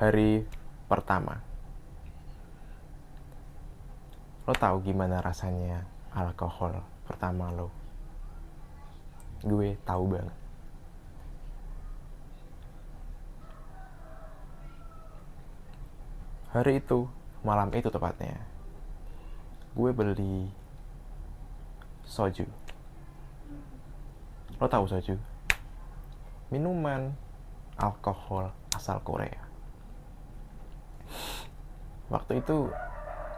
Hari pertama. Lo tahu gimana rasanya alkohol pertama lo? Gue tahu banget. Hari itu, malam itu tepatnya, gue beli soju. Lo tahu soju? Minuman alkohol asal Korea. Waktu itu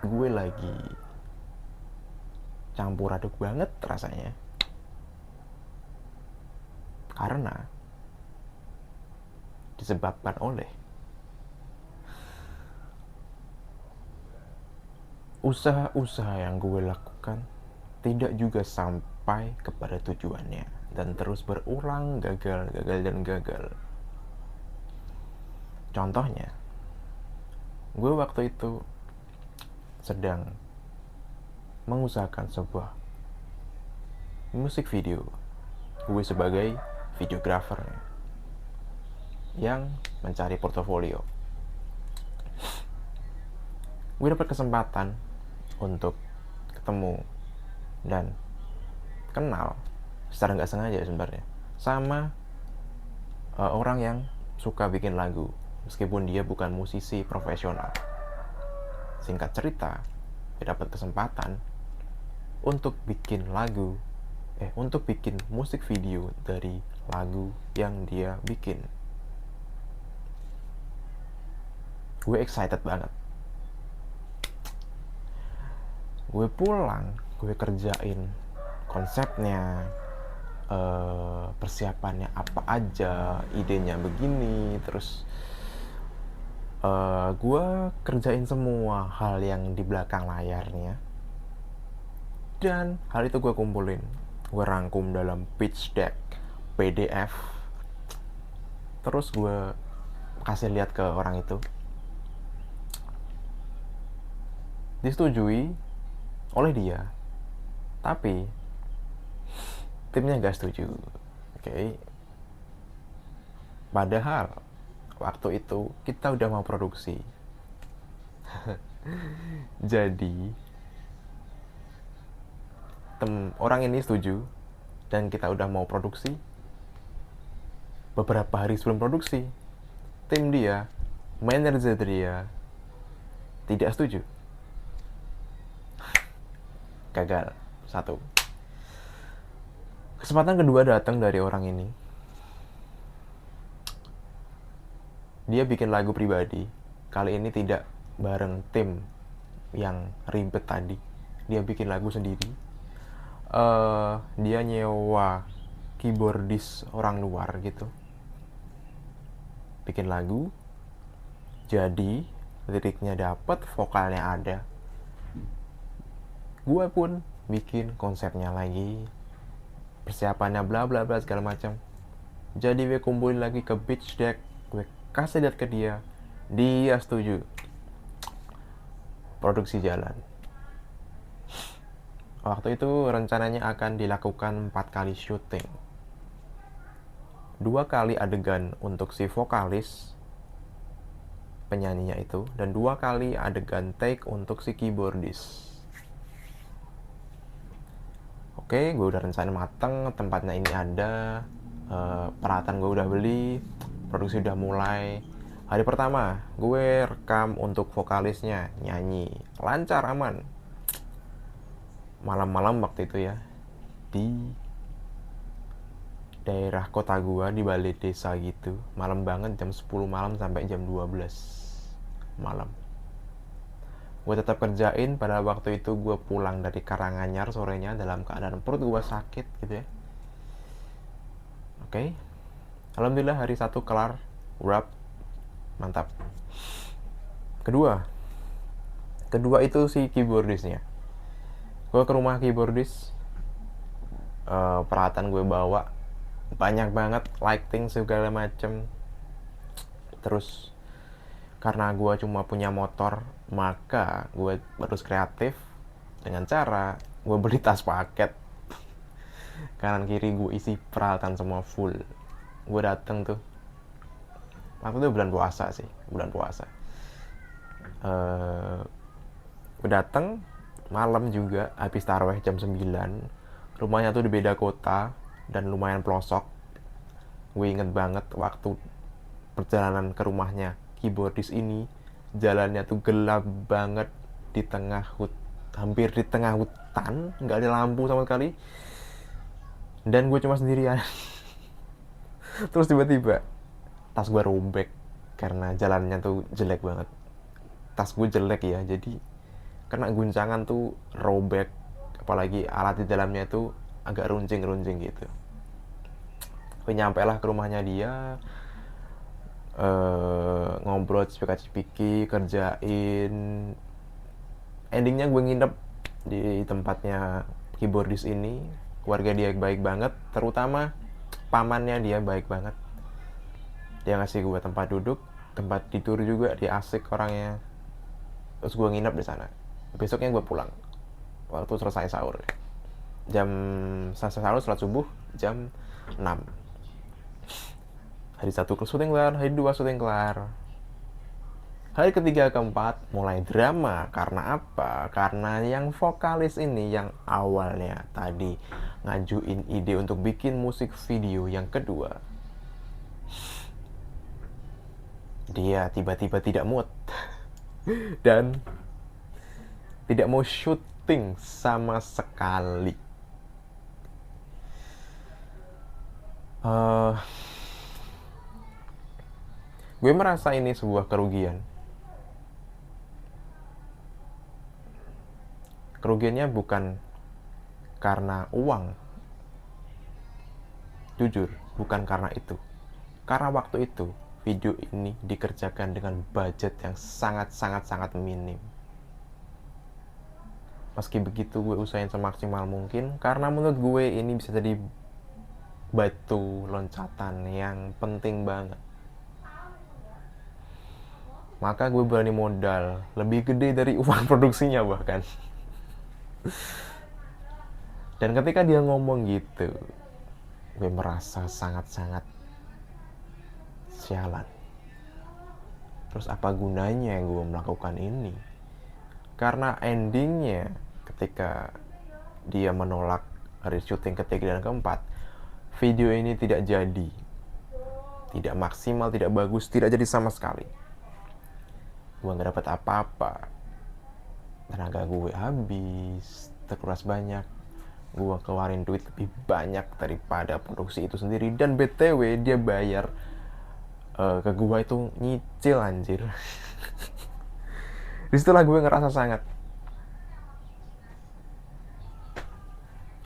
gue lagi campur aduk banget rasanya. Karena disebabkan oleh usaha-usaha yang gue lakukan tidak juga sampai kepada tujuannya dan terus berulang gagal dan gagal. Contohnya, gue waktu itu sedang mengusahakan sebuah musik video. Gue sebagai videografer yang mencari portofolio. Gue dapat kesempatan untuk ketemu dan kenal secara nggak sengaja sebenarnya sama orang yang suka bikin lagu meskipun dia bukan musisi profesional. Singkat cerita, dia dapat kesempatan untuk bikin untuk bikin musik video dari lagu yang dia bikin. Gue excited banget. Gue pulang, gue kerjain konsepnya, persiapannya apa aja, idenya begini, terus gue kerjain semua hal yang di belakang layarnya. Dan hal itu gue kumpulin, gue rangkum dalam pitch deck PDF. Terus gue kasih lihat ke orang itu. Disetujui oleh dia, tapi timnya gak setuju. Oke. Padahal waktu itu kita udah mau produksi. Jadi orang ini setuju dan kita udah mau produksi. Beberapa hari sebelum produksi, tim dia, manajer dia tidak setuju. Gagal. Satu. Kesempatan kedua datang dari orang ini. Dia bikin lagu pribadi. Kali ini tidak bareng tim yang ribet tadi. Dia bikin lagu sendiri. Dia nyewa keyboardis orang luar gitu. Bikin lagu. Jadi liriknya dapet, vokalnya ada. Gue pun bikin konsepnya lagi, persiapannya bla bla bla segala macam. Jadi gue kumpulin lagi ke pitch deck, gue kasih lihat ke dia setuju, produksi jalan. Waktu itu rencananya akan dilakukan 4 kali syuting, 2 kali adegan untuk si vokalis penyanyinya itu, dan 2 kali adegan take untuk si keyboardis. Oke, gue udah rencana mateng, tempatnya ini ada, peralatan gue udah beli, produksi udah mulai. Hari pertama, gue rekam untuk vokalisnya, nyanyi, lancar, aman. Malam-malam waktu itu ya, di daerah kota gue, di balik desa gitu. Malam banget, jam 10 malam sampai jam 12 malam. Gue tetap kerjain, pada waktu itu gue pulang dari Karanganyar sorenya dalam keadaan perut gue sakit gitu ya. Oke. Alhamdulillah hari 1 kelar, wrap, mantap. Kedua itu si keyboardisnya. Gue ke rumah keyboardis, peralatan gue bawa banyak banget, lighting segala macem. Terus karena gue cuma punya motor, maka gue harus kreatif dengan cara gue beli tas paket. Kanan kiri gue isi peralatan semua full. Gue dateng tuh Waktu itu bulan puasa sih, bulan puasa. Gue dateng malam juga, habis taraweh jam 9. Rumahnya tuh di beda kota dan lumayan pelosok. Gue inget banget waktu perjalanan ke rumahnya keyboardis ini, jalannya tuh gelap banget di tengah hampir di tengah hutan, nggak ada lampu sama sekali, dan gue cuma sendirian. Terus tiba-tiba tas gue robek karena jalannya tuh jelek banget. Tas gue jelek ya, jadi kena guncangan tuh robek, apalagi alat di dalamnya tuh agak runcing-runcing gitu. Gue nyampe lah ke rumahnya dia, ngobrol cipika-cipiki, kerjain. Endingnya gue nginep di tempatnya keyboardis ini. Keluarga dia baik banget, terutama pamannya dia baik banget. Dia ngasih gue tempat duduk, tempat tidur juga, dia asik orangnya. Terus gue nginep di sana. Besoknya gue pulang waktu selesai sahur. Selesai sahur, sholat subuh jam 6. Hari 1 syuting kelar, hari 2 syuting kelar. Hari ketiga keempat mulai drama. Karena apa? Karena yang vokalis ini yang awalnya tadi ngajuin ide untuk bikin musik video yang kedua, dia tiba-tiba tidak mood dan tidak mau syuting sama sekali. Gue merasa ini sebuah kerugian. Kerugiannya bukan karena uang, jujur bukan karena itu. Karena waktu itu video ini dikerjakan dengan budget yang sangat minim. Meski begitu gue usahain semaksimal mungkin, karena menurut gue ini bisa jadi batu loncatan yang penting banget. Maka gue berani modal lebih gede dari uang produksinya bahkan. Dan ketika dia ngomong gitu, gue merasa sangat sialan. Terus apa gunanya gue melakukan ini? Karena endingnya ketika dia menolak hari syuting ketiga dan keempat, video ini tidak jadi. Tidak maksimal, tidak bagus, tidak jadi sama sekali. Gue gak dapat apa-apa. Tenaga gue habis, terkuras banyak. Gue keluarin duit lebih banyak daripada produksi itu sendiri. Dan BTW dia bayar ke gue itu nyicil anjir. Disitulah gue ngerasa sangat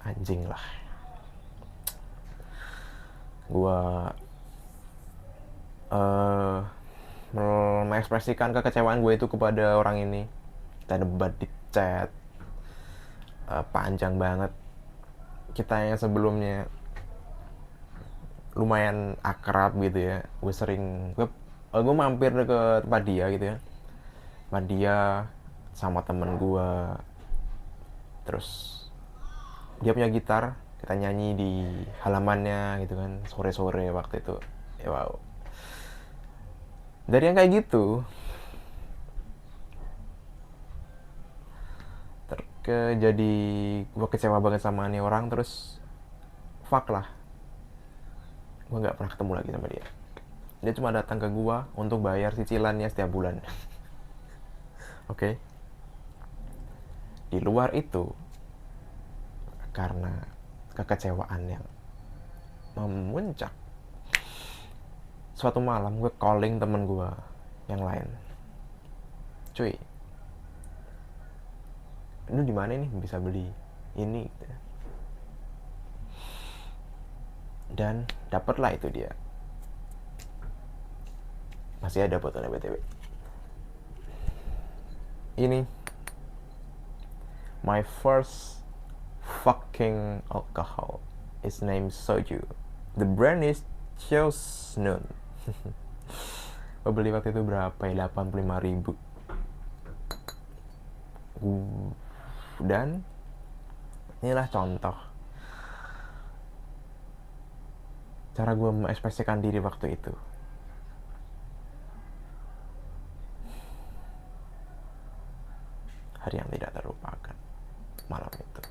anjing lah. Gue mengekspresikan kekecewaan gue itu kepada orang ini. Kita debat di chat, panjang banget. Kita yang sebelumnya lumayan akrab gitu ya, gue mampir ke tempat dia gitu ya, tempat dia sama temen gue. Terus dia punya gitar, kita nyanyi di halamannya gitu kan, sore-sore waktu itu ya. Wow, dari yang kayak gitu jadi gue kecewa banget sama nih orang. Terus fuck lah, gue nggak pernah ketemu lagi sama dia. Dia cuma datang ke gue untuk bayar cicilannya setiap bulan. Oke. Di luar itu, karena kekecewaan yang memuncak, suatu malam gue calling temen gue yang lain. Cuy, lu di mana nih bisa beli ini gitu. Dan dapatlah itu dia. Masih ada fotonya BTW. Ini my first fucking alcohol is named soju. The brand is Chosun. Gue beli waktu itu berapa ya, 85.000. Dan inilah contoh cara gue mengekspresikan diri waktu itu. hari yang tidak terlupakan. Malam itu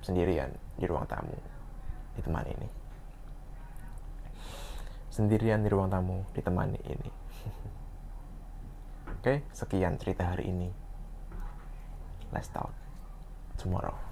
sendirian di ruang tamu ditemani ini. Sendirian di ruang tamu ditemani ini. Oke, sekian cerita hari ini. Let's talk tomorrow.